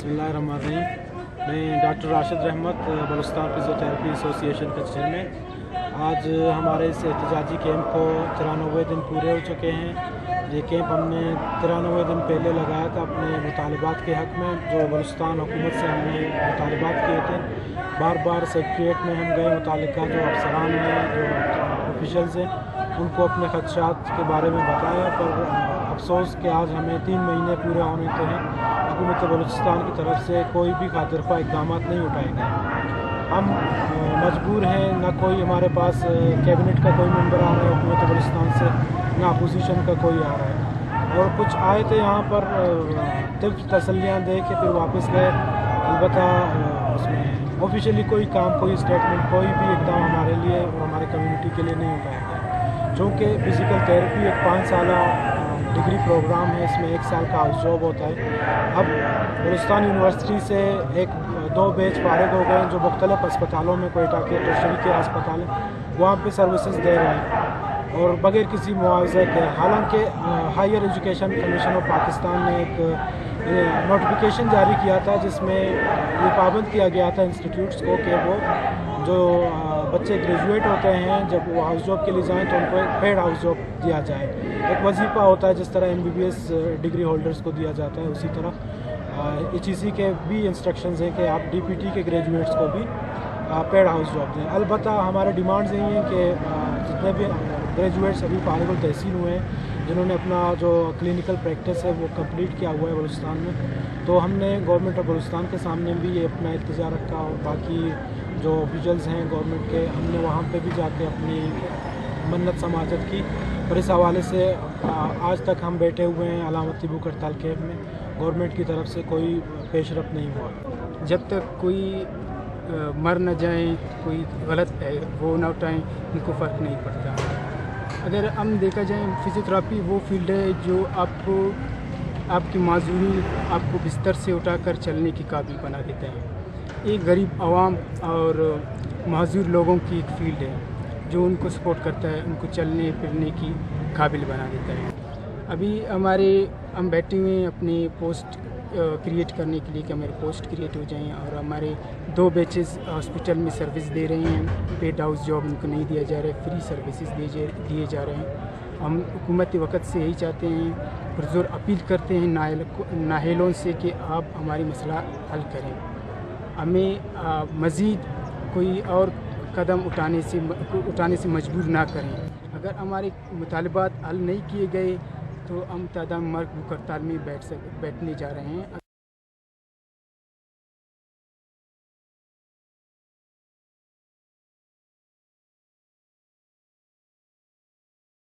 बिस्मिल्लाहिर्रहमानिर्रहीम। मैं डॉक्टर राशिद रहमत बलूचिस्तान फिजियोथेरेपी एसोसिएशन के चेयरमैन। आज हमारे इस एहतजाजी कैंप को 93 दिन पूरे हो चुके हैं। ये कैंप हमने 93 दिन पहले लगाया था अपने मुतालबात के हक़ में, जो बलूचिस्तान हुकूमत से हमने मुतालबात किए थे। बार बार सेक्रेटेरिएट में हम गए, मुतालिका जो अफसरान हैं, जो ऑफिशल्स हैं, उनको अपने खदशात के बारे में बताया, पर अफसोस कि आज हमें 3 महीने पूरे होने को हैं, हुकूमत बलूचिस्तान की तरफ से कोई भी खातिरख्वाह इक़दाम नहीं उठाए गए। हम मजबूर हैं, ना कोई हमारे पास कैबिनेट का कोई मेंबर आ रहा है हुकूमत बलूचिस्तान से, ना अपोजिशन का कोई आ रहा है। और कुछ आए थे यहाँ पर सिर्फ तसल्लियाँ दे के फिर वापस गए। अलबत्ता उसमें ऑफिशियली कोई काम, कोई स्टेटमेंट, कोई भी इक़दाम हमारे लिए और हमारे कम्युनिटी के लिए नहीं उठाया गया। चूँकि फ़िज़िकल थेरेपी एक 5 साल डिग्री प्रोग्राम है, इसमें 1 साल का हाउस जॉब होता है। अब बलूचिस्तान यूनिवर्सिटी से 1-2 बैच फारिग हो गए जो मुख्तलिफ अस्पतालों में, कोयटा के टर्शरी के अस्पताल हैं, वहाँ पे सर्विसेज दे रहे हैं और बग़ैर किसी मुआवजे के। हालांकि higher education commission of Pakistan ने एक नोटिफिकेशन जारी किया था जिसमें ये पाबंद किया गया था इंस्टीट्यूट्स को कि वो जो बच्चे ग्रेजुएट होते हैं, जब वो हाउस जॉब के लिए जाएं तो उनको एक पेड हाउस जॉब दिया जाए। एक वजीफ़ा होता है जिस तरह MBBS डिग्री होल्डर्स को दिया जाता है, उसी तरह HEC के भी इंस्ट्रक्शंस हैं कि आप DPT के ग्रेजुएट्स को भी पेड हाउस जॉब दें। अलबत्ता हमारे डिमांड्स यही हैं कि जितने भी ग्रेजुएट्स अभी फारिगुल तहसील हुए हैं, जिन्होंने अपना जो क्लिनिकल प्रैक्टिस है वो कंप्लीट किया हुआ है बलूचिस्तान में, तो हमने गवर्नमेंट ऑफ बलूचिस्तान के सामने भी ये अपना इल्तिजा रखा और बाकी जो ऑफिशल्स हैं गवर्नमेंट के, हमने वहाँ पे भी जाके अपनी मन्नत समाजत की। और इस हवाले से आज तक हम बैठे हुए हैं अलामती भूख हड़ताल कैंप में। गवर्नमेंट की तरफ से कोई पेशरफ नहीं हुआ। जब तक कोई मर न जाए, कोई गलत है वो न उठाएं, इनको फ़र्क नहीं पड़ता। अगर हम देखा जाए, फिजियोथेरेपी वो फील्ड है जो आपको आपकी माजूरी आपको बिस्तर से उठाकर चलने की काबिल बना देता है। एक गरीब आवाम और माजूर लोगों की एक फील्ड है जो उनको सपोर्ट करता है, उनको चलने फिरने की काबिल बना देता है। अभी हम बैठे हुए हैं अपनी पोस्ट क्रिएट करने के लिए कि हमारे पोस्ट क्रिएट हो जाएं, और हमारे 2 बैचेस हॉस्पिटल में सर्विस दे रहे हैं। पेड हाउस जॉब उनको नहीं दिया जा रहा है, फ्री सर्विसेज दिए जा रहे हैं। हम हुकूमती वक़्त से यही चाहते हैं, पुरज़ोर अपील करते हैं नाहेलों से कि आप हमारी मसला हल करें, हमें मज़ीद कोई और कदम उठाने से मजबूर ना करें। अगर हमारे मुतालबात हल नहीं किए गए तो हम तादाद मर्ग भूख हड़ताल में बैठने जा रहे हैं।